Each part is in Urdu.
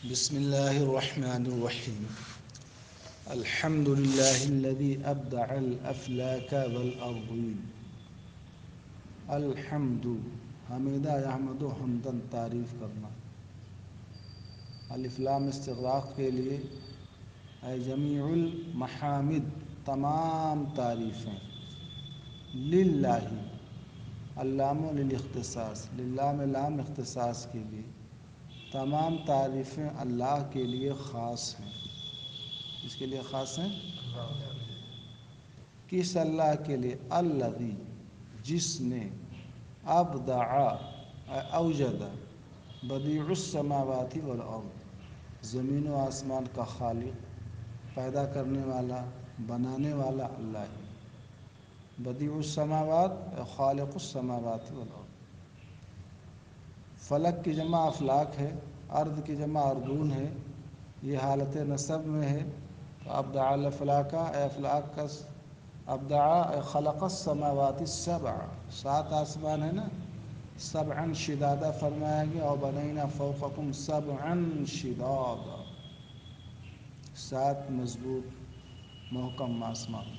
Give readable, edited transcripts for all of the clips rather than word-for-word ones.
بسم الله الرحمن الرحيم. الحمد لله الذي أبدع الأفلاك والأرضين. الحمد حمیدہ احمد و حمدن تعریف کرنا. الف لام استغراق کے لیے اے جمیع المحامد تمام تعریفیں. للہ اللام للاختصاص، للہ میں لام اختصاص کے لیے تمام تعریفیں اللہ کے لیے خاص ہیں. اس کے لیے خاص ہیں کس اللہ کے لیے؟ الذی جس نے ابدع اوجد بدیع السماوات والارض زمین و آسمان کا خالق، پیدا کرنے والا، بنانے والا اللہ ہے. بدیع السماوات خالق السماوات والارض. فلک کی جمع افلاک ہے، ارض کی جمع اردون ہے. یہ حالت نصب میں ہے تو ابدع الافلاک اے افلاک کا ابدع خلق السماوات السبع، 7 آسمان ہے نا. سبعا شدادا فرمایا گیا اور بنینا فوقکم سبعا شدادا، 7 مضبوط محکم آسمان.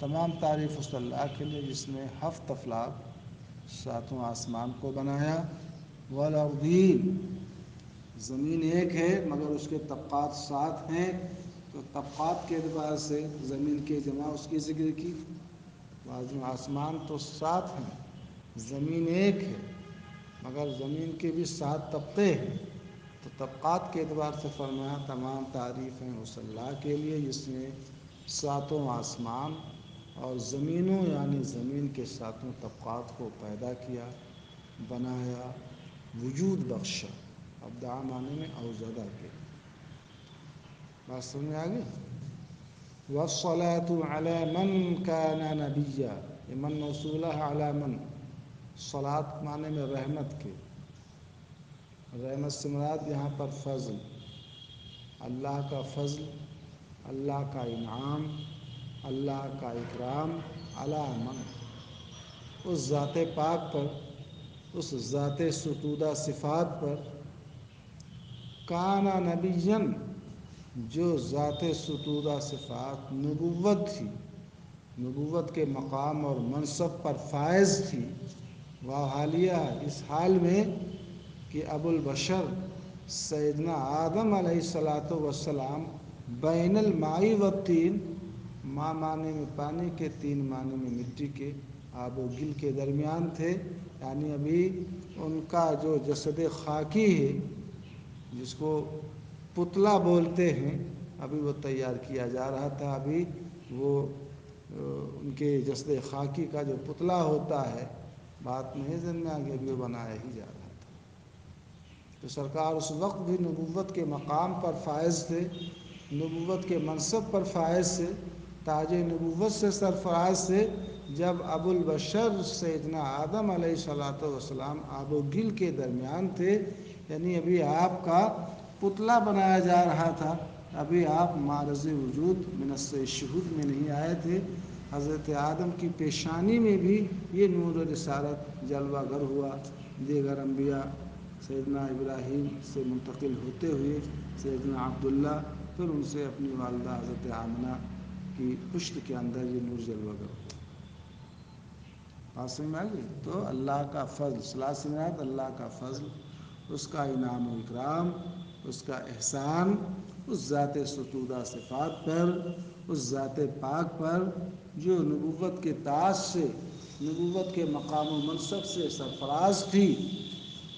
تمام تعریف اس اللہ کے لیے جس نے 7 افلاک 7 آسمان کو بنایا. والارضین زمین ایک ہے مگر اس کے طبقات 7 ہیں، تو طبقات کے اعتبار سے زمین کے جمع اس کی ذکر کی. آسمان تو 7 ہیں، زمین ایک ہے مگر زمین کے بھی 7 طبقے ہیں، تو طبقات کے اعتبار سے فرمایا تمام تعریف ہیں اس اللہ کے لیے جس نے 7 آسمان اور زمینوں یعنی زمین کے 7 طبقات کو پیدا کیا، بنایا، وجود بخشا. ابدع معنی میں اوجدہ کے. بات سمجھ میں آ گئی؟ والصلاة علی من کان نبیا، یہ من موصولہ ہے علی من. صلاۃ معنی میں رحمت کے. رحمت سے مراد یہاں پر فضل، اللہ کا فضل، اللہ کا انعام، اللہ کا اکرام. علی من، اس ذات پاک پر، اس ذات ستودہ صفات پر. کانا نبیًا، جو ذات ستودہ صفات نبوت تھی، نبوت کے مقام اور منصب پر فائز تھی. حالیہ اس حال میں کہ ابو البشر سیدنا آدم علیہ الصلاۃ والسلام بین الماء والطین، ماء معنی میں پانی کے، طین معنی میں مٹی کے، آب و گل کے درمیان تھے. یعنی ابھی ان کا جو جسد خاکی ہے جس کو پتلا بولتے ہیں، ابھی وہ تیار کیا جا رہا تھا. ابھی وہ ان کے جسد خاکی کا جو پتلا ہوتا ہے، بات نہیں ذہن میں آگے، ابھی وہ بنایا ہی جا رہا تھا. تو سرکار اس وقت بھی نبوت کے مقام پر فائز تھے، نبوت کے منصب پر فائز تھے، تاج نبوت سے سرفراز تھے، جب ابو البشر سیدنا آدم علیہ الصلاۃ والسلام آب و گل کے درمیان تھے. یعنی ابھی آپ کا پتلا بنایا جا رہا تھا، ابھی آپ معرض وجود منص شہود میں نہیں آئے تھے. حضرت آدم کی پیشانی میں بھی یہ نور رسالت جلوہ گر ہوا. دیگر انبیاء سیدنا ابراہیم سے منتقل ہوتے ہوئے سیدنا عبداللہ، پھر ان سے اپنی والدہ حضرت آمنہ کی پشت کے اندر یہ نور جلوہ گر ہوا. بات میں آ گئی؟ تو اللہ کا فضل، صلاۃ سے مراد اللہ کا فضل، اس کا انعام و اکرام، اس کا احسان، اس ذات ستودہ صفات پر، اس ذات پاک پر جو نبوت کے تاج سے، نبوت کے مقام و منصب سے سرفراز تھی.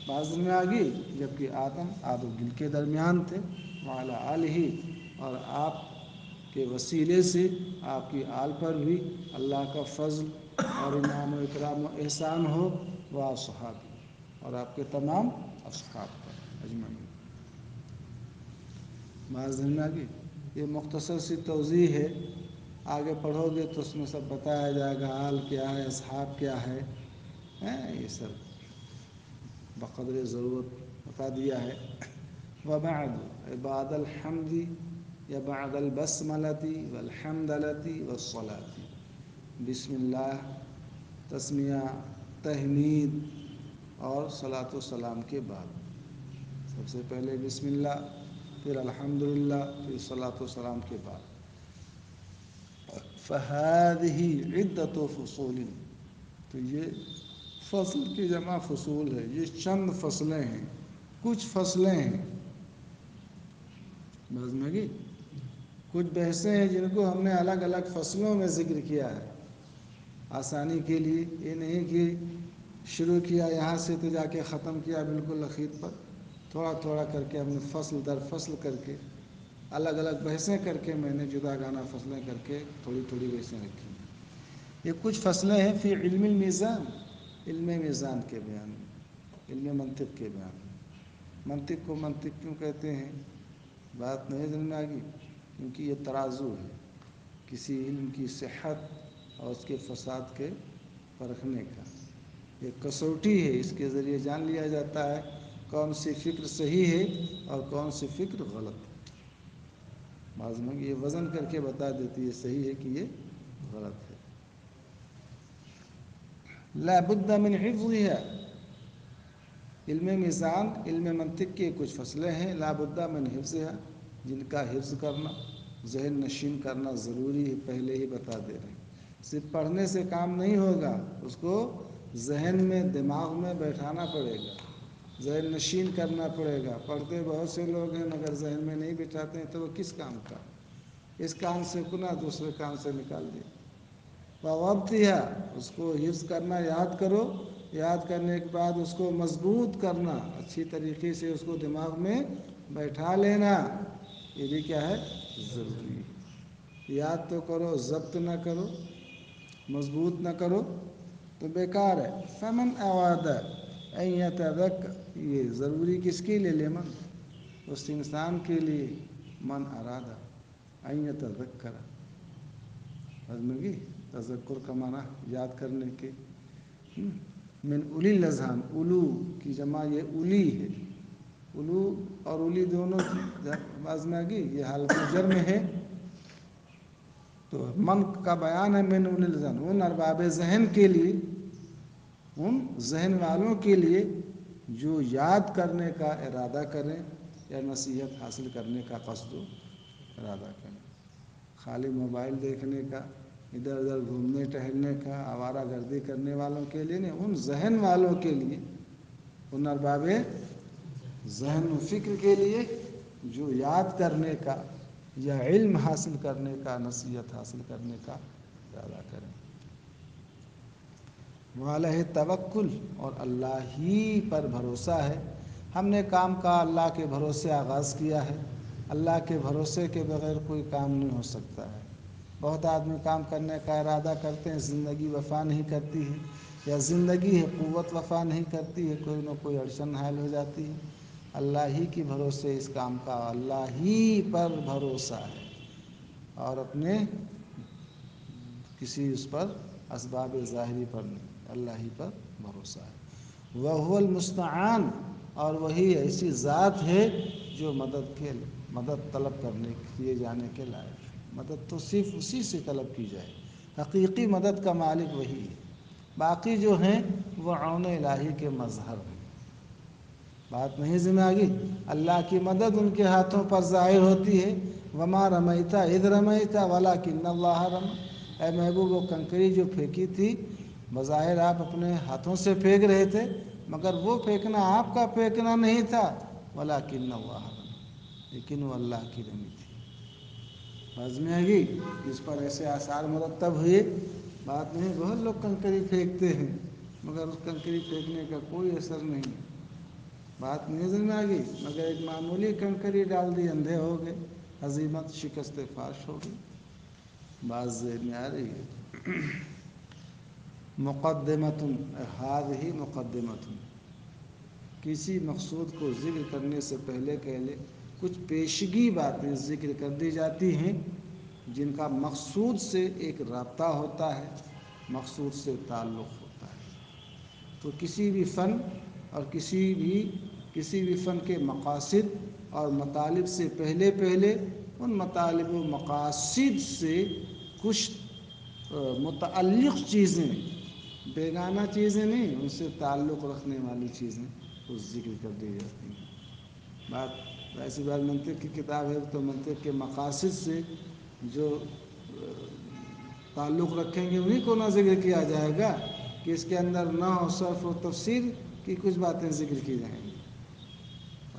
بات میں آ گئی؟ جبکہ آدم آب و گل کے درمیان تھے. وعلی آلہ، اور آپ کے وسیلے سے آپ کی آل پر بھی اللہ کا فضل اور انعام و اکرام و احسان ہو. واصحابہ، اور آپ کے تمام اصحاب پر اجمعین. بات ذہن میں آ گئی؟ یہ مختصر سی توضیح ہے، آگے پڑھو گے تو اس میں سب بتایا جائے گا. آل کیا ہے، اصحاب کیا ہے، یہ سب بقدر ضرورت بتا دیا ہے. وبعد، بعد الحمد یا بعد البسملۃ والحمدلۃ والصلاۃ. بسم اللہ، تسمیہ، تحمید اور صلاۃ و سلام کے بعد سب سے پہلے بسم اللہ، پھر الحمدللہ، پھر صلاۃ و سلام کے بعد فَهَذِهِ عِدَّةُ فُصُولٍ، تو یہ فصل کی جمع فصول ہے، یہ چند فصلیں ہیں، کچھ فصلیں ہیں، بس میں گی کچھ بحثیں ہیں جن کو ہم نے الگ الگ فصلوں میں ذکر کیا ہے آسانی کے لیے، یہ نہیں کہ شروع کیا یہاں سے تو جا کے ختم کیا بالکل اخیر پر، تھوڑا تھوڑا کر کے ہم نے فصل در فصل کر کے الگ الگ بحثیں کر کے میں نے جدا گانا فصلیں کر کے تھوڑی تھوڑی بحثیں رکھی ہیں۔ یہ کچھ فصلیں ہیں فی علم المیزان، علم میزان کے بیان میں، علم منطق کے بیان میں۔ منطق کو منطق کیوں کہتے ہیں، بات نہیں سمجھ میں آ گئی، کیونکہ یہ ترازو ہے کسی علم کی صحت اور اس کے فساد کے پرکھنے کا، یہ کسوٹی ہے، اس کے ذریعے جان لیا جاتا ہے کون سی فکر صحیح ہے اور کون سی فکر غلط ہے۔ بعض میں یہ وزن کر کے بتا دیتی ہے صحیح ہے کہ یہ غلط ہے۔ لا بد من حفظها، علم میزان علم منطق کی کچھ فصلیں ہیں لا بد من حفظها، جن کا حفظ کرنا، ذہن نشین کرنا ضروری ہے، پہلے ہی بتا دے رہے ہیں۔ صرف پڑھنے سے کام نہیں ہوگا، اس کو ذہن میں دماغ میں بیٹھانا پڑے گا، ذہن نشین کرنا پڑے گا۔ پڑھتے بہت سے لوگ ہیں مگر ذہن میں نہیں بٹھاتے ہیں تو وہ کس کام کا، اس کان سے گنا دوسرے کان سے نکال دیا۔ وَوَضْتِهَا، اس کو حفظ کرنا، یاد کرو، یاد کرنے کے بعد اس کو مضبوط کرنا، اچھی طریقے سے اس کو دماغ میں بیٹھا لینا، یہ بھی کیا ہے، ضروری ہے۔ یاد تو کرو، ضبط نہ کرو، مضبوط نہ کرو تو بیکار ہے۔ فَمَنْ أَرَادَ أَنْ يَتَذَكَّرَ، یہ ضروری کس کے لیے، لمن، اس انسان کے لیے، من ارادہ أَنْ يَتَذَكَّرَ، تذکر کا معنی یاد کرنے کے، من اولی الاذہان، اولو کی جمع یہ اولی ہے، اولو اور اولی دونوں باز میں آگی، یہ حالت جر میں ہے، تو من کا بیان ہے من اولی الاذہان، ان ارباب ذہن کے لیے، ان ذہن والوں کے لیے جو یاد کرنے کا ارادہ کریں یا نصیحت حاصل کرنے کا قصد و ارادہ کریں۔ خالی موبائل دیکھنے کا، ادھر ادھر گھومنے ٹہلنے کا، آوارہ گردی کرنے والوں کے لیے نہیں، ان ذہن والوں کے لیے، ان ارباب ذہن و فکر کے لیے جو یاد کرنے کا یا علم حاصل کرنے کا، نصیحت حاصل کرنے کا ارادہ کریں۔ وعلیہ توکل، اور اللہ ہی پر بھروسہ ہے۔ ہم نے کام کا اللہ کے بھروسے آغاز کیا ہے، اللہ کے بھروسے کے بغیر کوئی کام نہیں ہو سکتا ہے۔ بہت آدمی کام کرنے کا ارادہ کرتے ہیں، زندگی وفا نہیں کرتی ہے، یا زندگی ہے قوت وفا نہیں کرتی ہے، کوئی نہ کوئی اڑچن حائل ہو جاتی ہے۔ اللہ ہی کے بھروسے اس کام کا، اللہ ہی پر بھروسہ ہے، اور اپنے کسی اس پر اسباب ظاہری پر نہیں، اللہ ہی پر بھروسہ ہے۔ وَهُوَ الْمُسْتَعَانُ، اور وہی ایسی ذات ہے جو مدد طلب کرنے کیے جانے کے لائق ہے۔ مدد تو صرف اسی سے طلب کی جائے، حقیقی مدد کا مالک وہی ہے، باقی جو ہیں وہ عون الہی کے مظہر ہیں۔ بات نہیں سمجھ آ گئی، اللہ کی مدد ان کے ہاتھوں پر ظاہر ہوتی ہے۔ وَمَا رَمَيْتَ إِذْ رَمَيْتَ وَلَكِنَّ اللَّهَ رَمَى، اے محبوب، وہ کنکری جو پھینکی تھی بظاہر آپ اپنے ہاتھوں سے پھینک رہے تھے، مگر وہ پھینکنا آپ کا پھینکنا نہیں تھا، وَلَكِنَّ اللَّهَ رَمَى، لیکن وہ اللہ کی رمی تھی۔ بات میں آ گئی، اس پر ایسے آثار مرتب ہوئے، بات نہیں، بہت لوگ کنکری پھینکتے ہیں مگر اس کنکری پھینکنے کا کوئی اثر نہیں، بات نہیں سمجھ میں آ گئی، مگر ایک معمولی کنکری ڈال دی، اندھے ہو گئے، ہزیمت، شکست فاش ہو گئی۔ بات ذہن میں آ رہی ہے۔ مقدمۃ، ہذہ مقدمۃ، کسی مقصود کو ذکر کرنے سے پہلے کچھ پیشگی باتیں ذکر کر دی جاتی ہیں جن کا مقصود سے ایک رابطہ ہوتا ہے، مقصود سے تعلق ہوتا ہے۔ تو کسی بھی فن اور کسی بھی فن کے مقاصد اور مطالب سے پہلے ان مطالب و مقاصد سے کچھ متعلق چیزیں، بیگانہ چیزیں نہیں، ان سے تعلق رکھنے والی چیزیں اس ذکر کر دی جاتی ہیں۔ بات ایسی بات منطق کی کتاب ہے تو منطق کے مقاصد سے جو تعلق رکھیں گے انہیں کو نہ ذکر کیا جائے گا کہ اس کے اندر نحو صرف و تفسیر کی کچھ باتیں ذکر کی جائیں گی،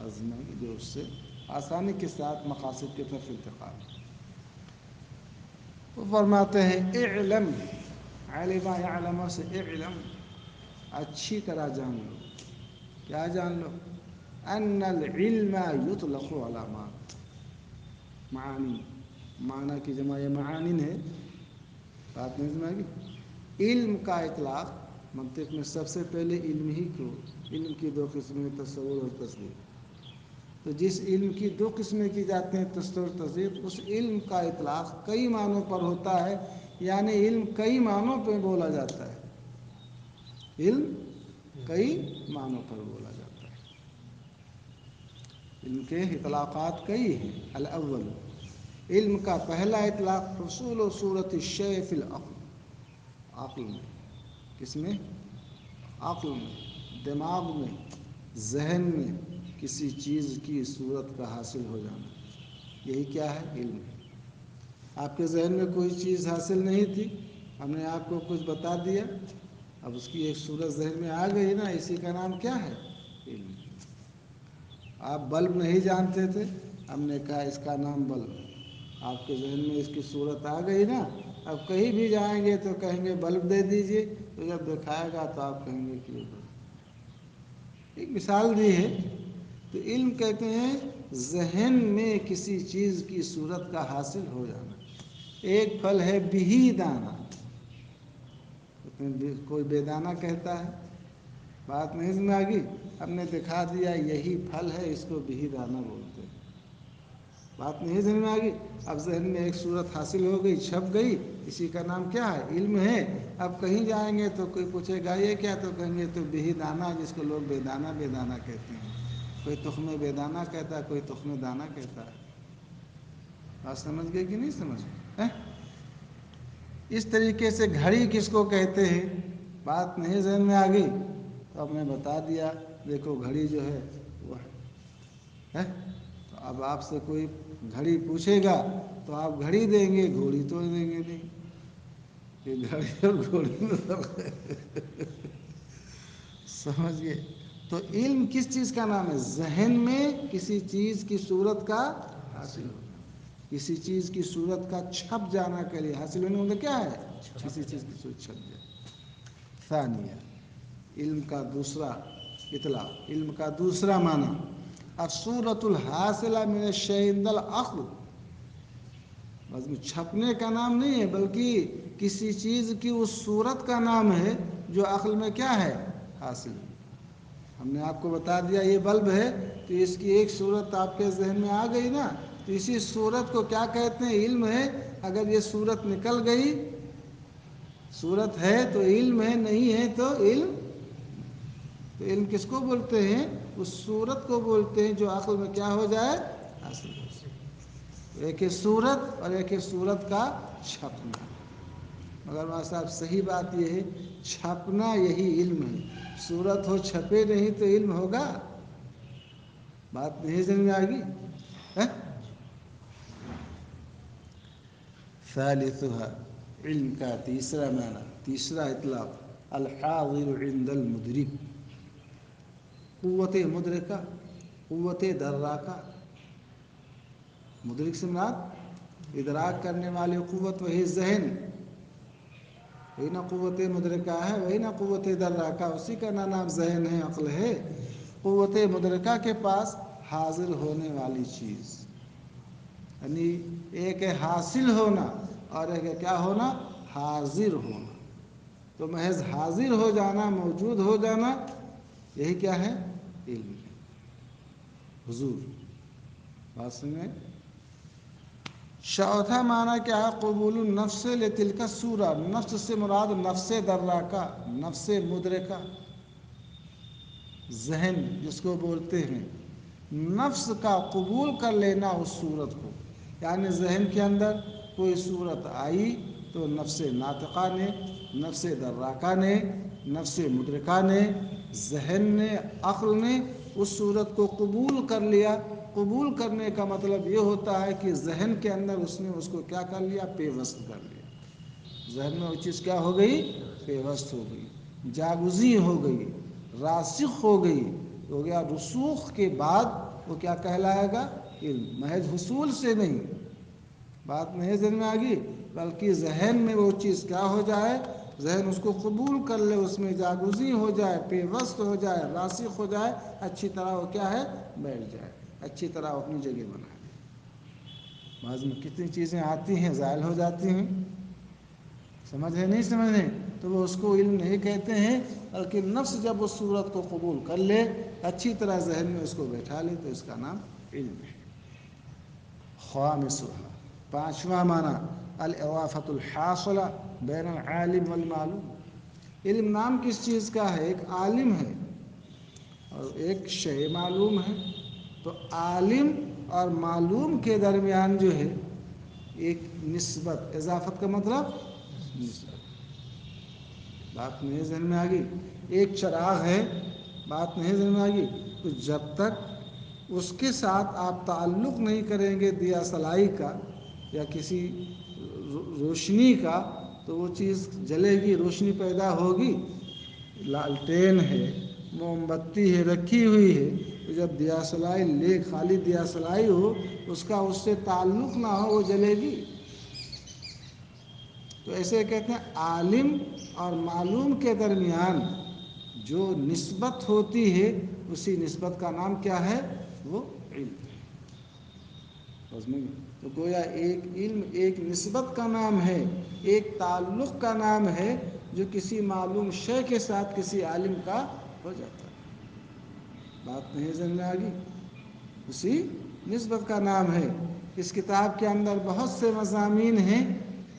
آزمائیں گے جو اس سے آسانی کے ساتھ مقاصد کی طرف انتقال۔ وہ فرماتے ہیں اعلم، علم یعلم سے اعلم، اچھی طرح جان لو، کیا جان لو؟ ان العلم یطلق علامات، معانی، معنی کی جمع یہ معانن ہے، بات نہیں سمجھ گی؟ علم کا اطلاق منطق میں سب سے پہلے علم ہی کو، علم کی دو قسمیں تصور اور تصدیق، تو جس علم کی دو قسمیں کی جاتے ہیں تصور اور تصدیق، اس علم کا اطلاق کئی معنوں پر ہوتا ہے، یعنی علم کئی معنوں پہ بولا جاتا ہے، علم کئی معنوں پر بولا جاتا ہے، علم کے اطلاقات کئی ہیں۔ الاول، علم کا پہلا اطلاق حصول و صورت الشیء فی العقل، عقل میں، کس میں؟ عقل میں، دماغ میں، ذہن میں کسی چیز کی صورت کا حاصل ہو جانا، یہی کیا ہے؟ علم ہے۔ آپ کے ذہن میں کوئی چیز حاصل نہیں تھی، ہم نے آپ کو کچھ بتا دیا، اب اس کی ایک صورت ذہن میں آ گئی نا، اسی کا نام کیا ہے؟ علم۔ آپ بلب نہیں جانتے تھے، ہم نے کہا اس کا نام بلب ہے، آپ کے ذہن میں اس کی صورت آ گئی نا، اب کہیں بھی جائیں گے تو کہیں گے بلب دے دیجئے، تو جب دکھائے گا تو آپ کہیں گے کہ یہ بلب، ایک مثال دی ہے۔ تو علم کہتے ہیں ذہن میں کسی چیز کی صورت کا حاصل ہو جانا۔ ایک پھل ہے بہی دانہ، کوئی بے دانہ کہتا ہے، بات نہیں سمجھ آ گئی؟ ہم نے دکھا دیا یہی پھل ہے، اس کو بہی دانہ بولتے ہیں، بات نہیں سمجھ میں آ گئی؟ اب ذہن میں ایک صورت حاصل ہو گئی، چھپ گئی، اسی کا نام کیا ہے؟ علم ہے۔ اب کہیں جائیں گے تو کوئی پوچھے گا یہ کیا، تو کہیں گے تو بہی دانہ، جس کو لوگ بے دانہ بے دانہ کہتے ہیں، کوئی تخم بے دانہ کہتا ہے، کوئی تخم دانہ کہتا ہے، بات سمجھ گئے کہ نہیں سمجھ گئے؟ اس طریقے سے گھڑی کس کو کہتے ہیں؟ بات نہیں ذہن میں آ گئی؟ تو اب میں بتا دیا، دیکھو گھڑی جو ہے وہ ہے، تو اب آپ سے کوئی گھڑی پوچھے گا تو آپ گھڑی دیں گے، گھوڑی تو دیں گے نہیں، کہ گھڑی اور گھوڑی میں فرق ہے، سمجھ گئے؟ تو علم کس چیز کا نام ہے؟ ذہن میں کسی چیز کی صورت کا حاصل ہونا، کسی چیز کی صورت کا چھپ جانا کے لیے، حاصل ہونے میں کیا ہے؟ کسی چیز کی صورت چھپ جائے۔ ثانیہ، علم کا دوسرا اطلاق، علم کا دوسرا معنی الصورۃ الحاصلہ من الشیء عند العقل، بس چھپنے کا نام نہیں ہے، بلکہ کسی چیز کی اس صورت کا نام ہے جو عقل میں کیا ہے؟ حاصل ہے۔ ہم نے آپ کو بتا دیا یہ بلب ہے، تو اس کی ایک صورت آپ کے ذہن میں آ گئی نا، تو اسی صورت کو کیا کہتے ہیں؟ علم ہے۔ اگر یہ صورت نکل گئی، صورت ہے تو علم ہے، نہیں ہے تو علم، تو علم کس کو بولتے ہیں؟ اس صورت کو بولتے ہیں جو عقل میں کیا ہو جائے؟ حاصل ہو جائے۔ ایک ہے صورت اور ایک ہے صورت کا چھپنا، مگر وہاں صاحب صحیح بات یہ ہے چھپنا یہی علم ہے، صورت ہو چھپے نہیں تو علم ہوگا؟ بات نہیں سمجھ میں آ گئی؟ ثالثها، علم کا تیسرا معنی، تیسرا اطلاق الحاضر عند المدرک، قوت مدرکہ، قوت دراکہ، مدرک سے مراد ادراک کرنے والی قوت، وہی ذہن، وہی نہ قوت مدرکہ ہے، وہی نہ قوت دراکہ، اسی کا نام ذہن ہے، عقل ہے۔ قوت مدرکہ کے پاس حاضر ہونے والی چیز، یعنی ایک ہے حاصل ہونا اور ایک ہے کیا ہونا؟ حاضر ہونا، تو محض حاضر ہو جانا، موجود ہو جانا، یہی کیا ہے؟ علم ہے، حضور، بات سمجھیں؟ چوتھا معنی کیا ہے؟ قبول النفس لتلک الصورہ، نفس سے مراد نفس دراکہ، نفس مدرکہ، ذہن جس کو بولتے ہیں، نفس کا قبول کر لینا اس صورت کو، یعنی ذہن کے اندر کوئی صورت آئی تو نفس ناطقہ نے، نفس دراکہ نے، نفس مدرکہ نے، ذہن نے، عقل نے اس صورت کو قبول کر لیا. قبول کرنے کا مطلب یہ ہوتا ہے کہ ذہن کے اندر اس نے اس کو کیا کر لیا؟ پیوست کر لیا. ذہن میں وہ چیز کیا ہو گئی؟ پیوست ہو گئی، جاگزی ہو گئی، راسخ ہو گئی. ہو گیا رسوخ کے بعد وہ کیا کہلائے گا؟ علم. محض حصول سے نہیں، بات نہیں ذہن میں آ گئی، بلکہ ذہن میں وہ چیز کیا ہو جائے؟ ذہن اس کو قبول کر لے، اس میں جاگزی ہو جائے، پیوست ہو جائے، راسخ ہو جائے، اچھی طرح وہ کیا ہے؟ بیٹھ جائے، اچھی طرح اپنی جگہ بنا لے. بعض میں کتنی چیزیں آتی ہیں زائل ہو جاتی ہیں، سمجھ ہے نہیں سمجھ ہے، تو وہ اس کو علم نہیں کہتے ہیں، بلکہ نفس جب اس صورت کو قبول کر لے، اچھی طرح ذہن میں اس کو بیٹھا لے، تو اس کا نام علم ہے. خامسها، پانچواں معنی الاضافۃ الحاصلہ بین العالم والمعلوم. علم نام کس چیز کا ہے؟ ایک عالم ہے اور ایک شے معلوم ہے. تو عالم اور معلوم کے درمیان جو ہے ایک نسبت، اضافت کا مطلب نسبت. بات نہیں ذہن میں آ گئی. ایک چراغ ہے، بات نہیں ذہن میں آ گئی، تو جب تک اس کے ساتھ آپ تعلق نہیں کریں گے دیا سلائی کا یا کسی روشنی کا، تو وہ چیز جلے گی، روشنی پیدا ہوگی. لالٹین ہے، موم بتی ہے رکھی ہوئی ہے، تو جب دیا سلائی لے، خالی دیا سلائی ہو، اس کا اس سے تعلق نہ ہو، وہ جلے گی. تو ایسے کہتے ہیں عالم اور معلوم کے درمیان جو نسبت ہوتی ہے، اسی نسبت کا نام کیا ہے؟ وہ علم ہے. تو گویا ایک علم ایک نسبت کا نام ہے، ایک تعلق کا نام ہے، جو کسی معلوم شے کے ساتھ کسی عالم کا ہو جاتا ہے. بات نہیں سمجھ میں آ گئی؟ اسی نسبت کا نام ہے. اس کتاب کے اندر بہت سے مضامین ہیں،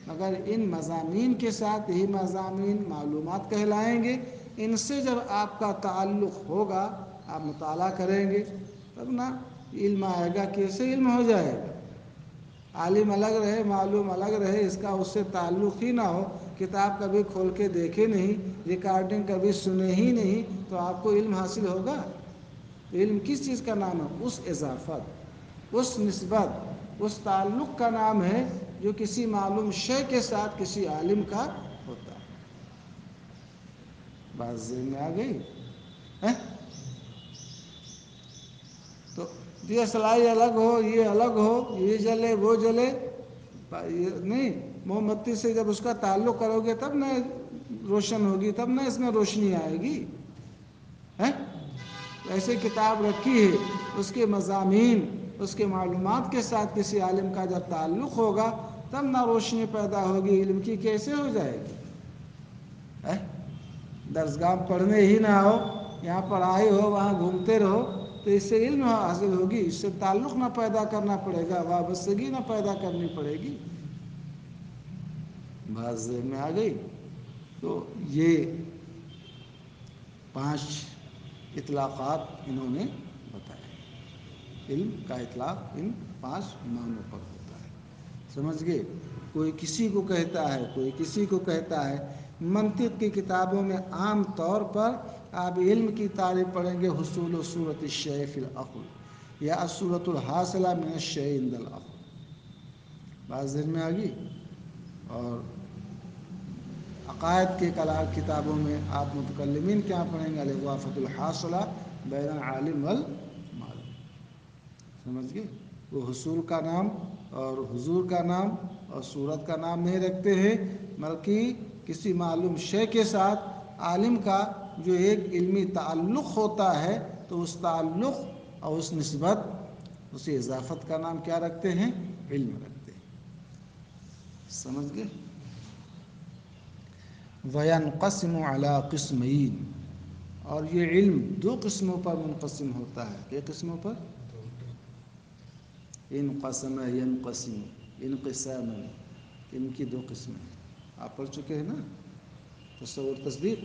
مگر ان مضامین کے ساتھ یہی مضامین معلومات کہلائیں گے. ان سے جب آپ کا تعلق ہوگا، آپ مطالعہ کریں گے، تب نا علم آئے گا. کیسے علم ہو جائے گا؟ عالم الگ رہے، معلوم الگ رہے، اس کا اس سے تعلق ہی نہ ہو، کتاب کبھی کھول کے دیکھے نہیں، ریکارڈنگ کبھی سنے ہی نہیں، تو آپ کو علم حاصل ہوگا؟ تو علم کس چیز کا نام ہے؟ اس اضافت، اس نسبت، اس تعلق کا نام ہے جو کسی معلوم شے کے ساتھ کسی عالم کا ہوتا ہے. بات ذہن میں آ گئی؟ تو دیا سلائی الگ ہو، یہ الگ ہو، یہ جلے وہ جلے، نہیں. موم بتی سے جب اس کا تعلق کرو گے تب نہ روشن ہوگی، تب نہ اس میں روشنی آئے گی. ایسے کتاب رکھی ہے، اس کے مضامین، اس کے معلومات کے ساتھ کسی عالم کا جب تعلق ہوگا، تب نہ روشنی پیدا ہوگی. علم کی کیسے ہو جائے گی؟ درسگاہ پڑھنے ہی نہ ہو، یہاں پڑھائی ہو، وہاں گھومتے رہو، تو اس سے علم حاصل ہوگی؟ اس سے تعلق نہ پیدا کرنا پڑے گا، وابستگی نہ پیدا کرنی پڑے گی. بات ذہن میں آ گئی؟ تو یہ 5 اطلاقات انہوں نے بتائے. علم کا اطلاق ان 5 معنوں پر ہوتا ہے. سمجھ گئے؟ کوئی کسی کو کہتا ہے، کوئی کسی کو کہتا ہے. منطق کی کتابوں میں عام طور پر آپ علم کی تعریف پڑھیں گے، حصول صورت الشیء فی العقل یا الصورت الحاصلہ من الشیء عند العقل. بات ذہن میں آ گئی؟ اور عقائد کے کتابوں میں آپ متکلمین کیا پڑھیں گے؟ الاضافۃ الحاصلہ بین العالم والمعلوم. سمجھ گئے؟ وہ حصول کا نام اور حضور کا نام اور صورت کا نام نہیں رکھتے ہیں، بلکہ کسی معلوم شے کے ساتھ عالم کا جو ایک علمی تعلق ہوتا ہے، تو اس تعلق اور اس نسبت، اسی اضافت کا نام کیا رکھتے ہیں؟ علم رکھتے ہیں. سمجھ گئے؟ وَيَنْقَسِمُ عَلَىٰ قِسْمَيْنِ، اور یہ علم 2 قسموں پر منقسم ہوتا ہے. کئی قسموں پر؟ انقسم، ينقسم، انقساما. ان کی 2 قسمیں ہیں. آپ پڑھ چکے ہیں نا، تصور تصدیق.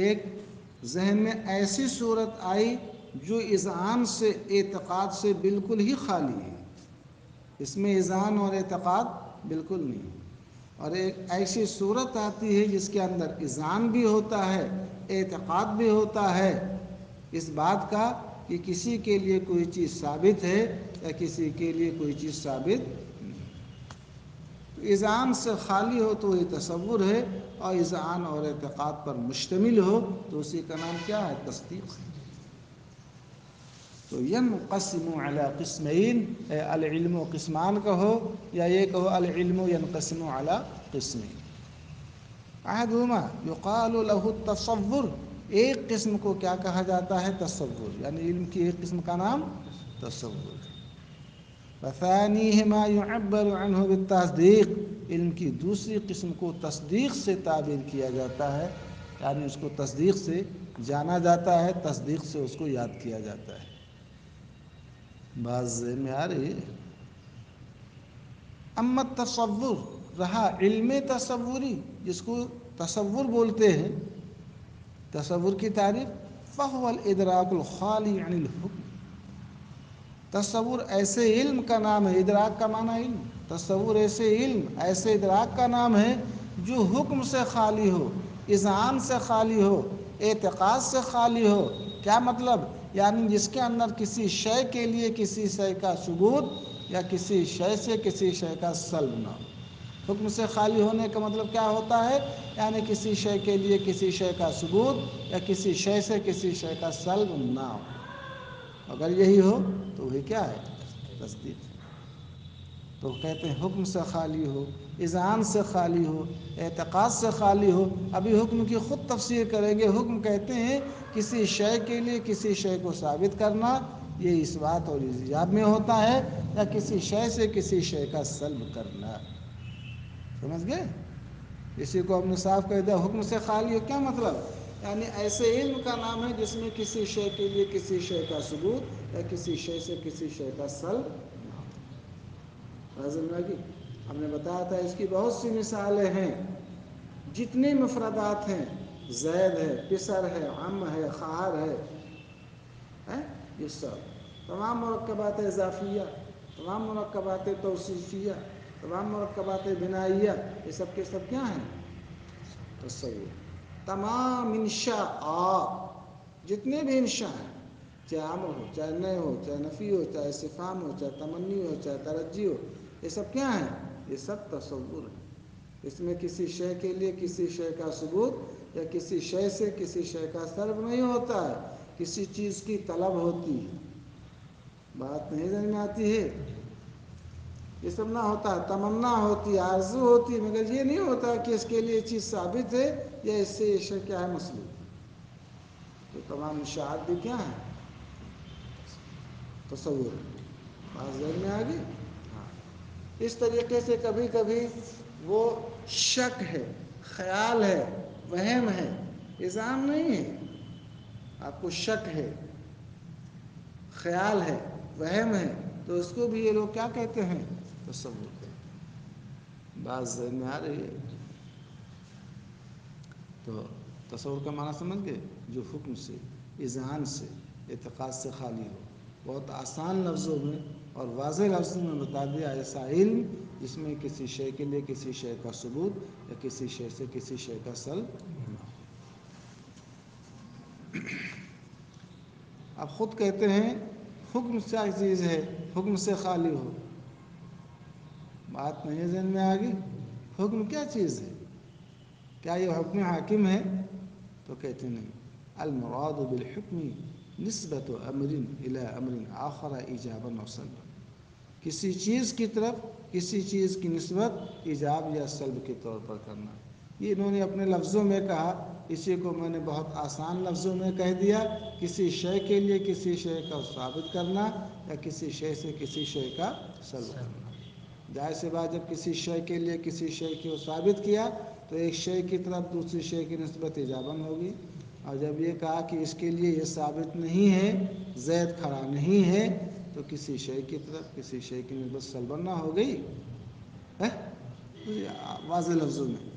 ایک ذہن میں ایسی صورت آئی جو اذعان سے، اعتقاد سے بالکل ہی خالی ہے، اس میں اذعان اور اعتقاد بالکل نہیں. اور ایک ایسی صورت آتی ہے جس کے اندر اذعان بھی ہوتا ہے، اعتقاد بھی ہوتا ہے، اس بات کا کہ کسی کے لیے کوئی چیز ثابت ہے یا کسی کے لیے کوئی چیز ثابت نہیں۔ تو اذعان سے خالی ہو تو یہ تصور ہے، اور اذعان اور اعتقاد پر مشتمل ہو تو اسی کا نام کیا ہے؟ تصدیق ہے۔ تو ینقسم علی قسمین، العلم قسمان کہو یا یہ کہو العلم ینقسم علی قسمین۔ احدہما یقال لہ التصور، ایک قسم کو کیا کہا جاتا ہے؟ تصور، یعنی علم کی ایک قسم کا نام تصور ہے۔ وثانیہما یعبر عنہ بالتصدیق، علم کی دوسری قسم کو تصدیق سے تعبیر کیا جاتا ہے، یعنی اس کو تصدیق سے جانا جاتا ہے، تصدیق سے اس کو یاد کیا جاتا ہے۔ بعض ذہن میں آ رہی ہے؟ اما تصور، رہا علم تصوری جس کو تصور بولتے ہیں، تصور کی تعریف، فہو الادراک الخالی عن الحکم، تصور ایسے علم کا نام ہے، ادراک کا معنی علم، تصور ایسے علم، ایسے ادراک کا نام ہے جو حکم سے خالی ہو، اذعان سے خالی ہو، اعتقاد سے خالی ہو۔ کیا مطلب؟ یعنی جس کے اندر کسی شے کے لیے کسی شے کا ثبوت یا کسی شے سے کسی شے کا سلب نہ ہو۔ حکم سے خالی ہونے کا مطلب کیا ہوتا ہے؟ یعنی کسی شے کے لیے کسی شے کا ثبوت یا کسی شے سے کسی شے کا سلب نہ ہو۔ اگر یہی ہو تو وہی کیا ہے؟ تصدیق۔ تو کہتے ہیں حکم سے خالی ہو، اذعان سے خالی ہو، اعتقاد سے خالی ہو۔ ابھی حکم کی خود تفسیر کریں گے۔ حکم کہتے ہیں کسی شے کے لیے کسی شے کو ثابت کرنا، یہ اس بات اور ایجاب میں ہوتا ہے، یا کسی شے سے کسی شے کا سلب کرنا۔ سمجھ گئے؟ اسی کو ہم نے صاف کہہ دیا، حکم سے خالی ہو کیا مطلب؟ یعنی ایسے علم کا نام ہے جس میں کسی شے کے لیے کسی شے کا ثبوت یا کسی شے سے کسی شے کا سلب نہ ہو۔ حاضر میں ہم نے بتایا تھا اس کی بہت سی مثالیں ہیں۔ جتنے مفردات ہیں، زید ہے، پسر ہے، عم ہے، خار ہے، یہ سب تمام مرکبات اضافیہ، تمام مرکبات توصیفیہ، تمام مرکبات بنائیہ، یہ سب کے سب کیا ہیں؟ تصور۔ تمام انشاءات، جتنے بھی انشاء ہیں، چاہے امر ہو، چاہے نئے ہو، چاہے نفی ہو، چاہے استفہام ہو، چاہے تمنی ہو، چاہے ترجی ہو، یہ سب کیا ہیں؟ یہ سب تصور ہیں۔ اس میں کسی شے کے لیے کسی شے کا ثبوت یا کسی شے سے کسی شے کا سلب نہیں ہوتا ہے، کسی چیز کی طلب ہوتی ہے۔ بات نہیں سمجھ میں آتی ہے؟ یہ سب نہ ہوتا ہے، تمنا ہوتی ہے، آرزو ہوتی ہے، مگر یہ نہیں ہوتا کہ اس کے لیے یہ چیز ثابت ہے یا اس سے یہ شے کیا ہے؟ مسلوب۔ تو تمام انشاءات بھی کیا ہیں؟ تصور۔ بات ذہن میں آ گئی؟ ہاں۔ اس طریقے سے کبھی کبھی وہ شک ہے، خیال ہے، وہم ہے، اذعان نہیں ہے۔ آپ کو شک ہے، خیال ہے، وہم ہے، تو اس کو بھی یہ لوگ کیا کہتے ہیں؟ تصور کہتے ہیں۔ بات ذہن میں آ رہی ہے؟ تو تصور کا معنی سمجھ گئے؟ جو حکم سے، اذعان سے، اعتقاد سے خالی ہو۔ بہت آسان لفظوں میں اور واضح لفظوں میں بتا دیا، ایسا علم جس میں کسی شے کے لیے کسی شے کا ثبوت یا کسی شے سے کسی شے کا سلب نہ ہو۔ اب خود کہتے ہیں حکم کیا چیز ہے؟ حکم سے خالی ہو۔ بات نہیں ذہن میں آ گئی؟ حکم کیا چیز ہے؟ کیا یہ حکم حاکم ہے؟ تو کہتے نہیں، المراد بالحکم نسبت امر الی امر آخر ایجابا و سلبا، کسی چیز کی طرف کسی چیز کی نسبت ایجاب یا سلب کے طور پر کرنا۔ یہ انہوں نے اپنے لفظوں میں کہا، اسی کو میں نے بہت آسان لفظوں میں کہہ دیا، کسی شے کے لیے کسی شے کا ثابت کرنا یا کسی شے سے کسی شے کا سلب کرنا۔ ظاہر سی بات، جب کسی شے کے لیے کسی شے کو ثابت کیا تو ایک شے کی طرف دوسری شے کی نسبت ایجاباً ہوگی، اور جب یہ کہا کہ اس کے لیے یہ ثابت نہیں ہے، زید کھڑا نہیں ہے، تو کسی شے کی طرف کسی شے کی نسبت سلباً نہ ہو گئی، واضح لفظوں میں۔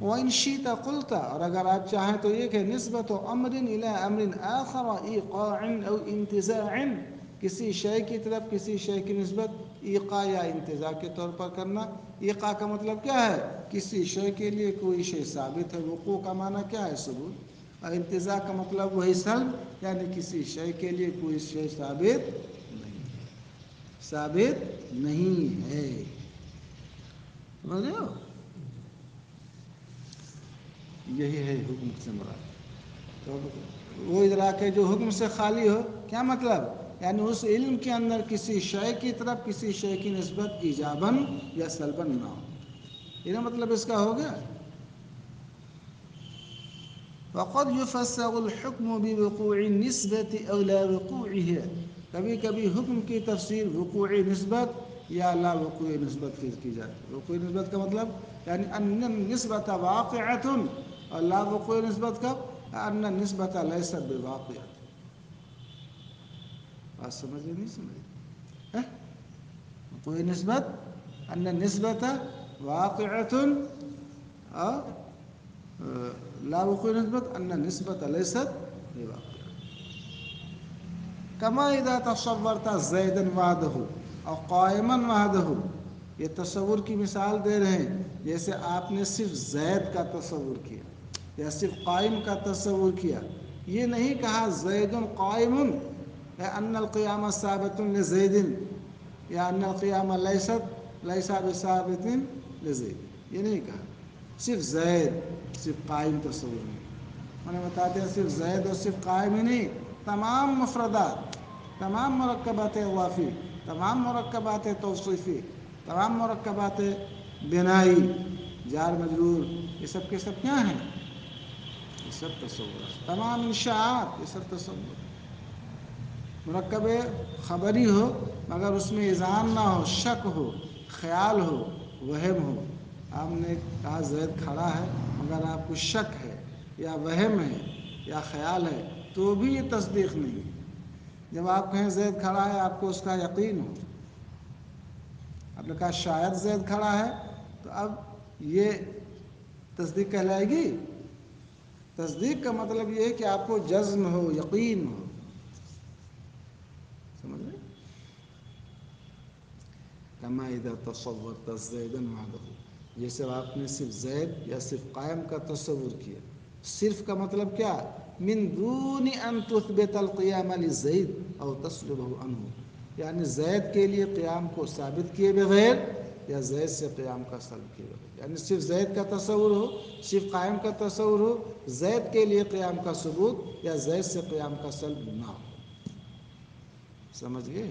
وَإِنْ شِئْتَ قُلْتَ، اور اگر آپ چاہیں تو یہ کہ نسبت امر الی امر آخر ایقاع او انتزاع، کسی شے کی طرف کسی شے کی نسبت ایقاع یا انتزاع کے طور پر کرنا۔ ایقاع کا مطلب کیا ہے؟ کسی شے کے لیے کوئی شے ثابت ہے، وقوع کا معنی کیا ہے؟ ثبوت۔ اور انتزاع کا مطلب وہی سلب، یعنی کسی شے کے لیے کوئی شے ثابت نہیں ہے، ثابت نہیں ہے، سمجھ رہے ہو؟ یہی ہے حکم سے مراد۔ تو وہ ادراک ہے جو حکم سے خالی ہو، کیا مطلب؟ یعنی اس علم کے اندر کسی شے کی طرف کسی شے کی نسبت ایجاباً یا سلباً نہ ہو، یہ نا مطلب اس کا ہو گیا۔ وقد يفسر الحكم بوقوع النسبة أو لا وقوعها، کبھی کبھی حکم کی تفسیر وقوع نسبت یا لا وقوع نسبت کی جاتی ہے۔ وقوع نسبت کا مطلب یعنی ان النسبت واقعۃ، اور لا وقوع نسبت کا ان النسبت لیست بواقعۃ۔ بات سمجھ نہیں سمجھ؟ وقوع نسبت ان النسبت واقعۃ، اور لا وقوع نسبت ان النسبت لیست بواقعۃ۔ کما اذا تصورت زیدا وحدہ اور قائما وحدہ، یہ تصور کی مثال دے رہے ہیں، جیسے آپ نے صرف زید کا تصور کیا یا صرف قائم کا تصور کیا، یہ نہیں کہا زید قائم یا ان القیام ثابت لزید یا ان القیام لیس بثابت لزید، یہ نہیں کہا صرف زید صرف قائم تصور نہیں۔ میں نے بتاتے ہیں صرف زید اور صرف قائم ہی نہیں، تمام مفردات، تمام مرکبات اضافی، تمام مرکبات توصیفی، تمام مرکبات بنائی، جار مجرور، یہ سب کے سب کیا ہیں؟ یہ سب تصورات، تمام انشاءات، یہ سب تصور۔ مرکب خبری ہو مگر اس میں اذعان نہ ہو، شک ہو، خیال ہو، وہم ہو۔ آپ نے کہا زید کھڑا ہے مگر آپ کو شک ہے یا وہم ہے یا خیال ہے، تو بھی یہ تصدیق نہیں ہے۔ جب آپ کہیں زید کھڑا ہے آپ کو اس کا یقین ہو، آپ نے کہا شاید زید کھڑا ہے، تو اب یہ تصدیق کہلائے گی؟ تصدیق کا مطلب یہ ہے کہ آپ کو جزم ہو، یقین ہو، سمجھ رہے؟ کما اذا تصورت زیدا وحدہ، جیسے آپ نے صرف زید یا صرف قائم کا تصور کیا۔ صرف کا مطلب کیا؟ من دون ان تثبت القیام لزید او تسلبہ عنہ، یعنی زید کے لیے قیام کو ثابت کیے بغیر یا زید سے قیام کا سلب کیے بغیر، یعنی صرف زید کا تصور ہو، صرف قائم کا تصور ہو، زید کے لیے قیام کا ثبوت یا زید سے قیام کا سلب نہ ہو، سمجھ گئے؟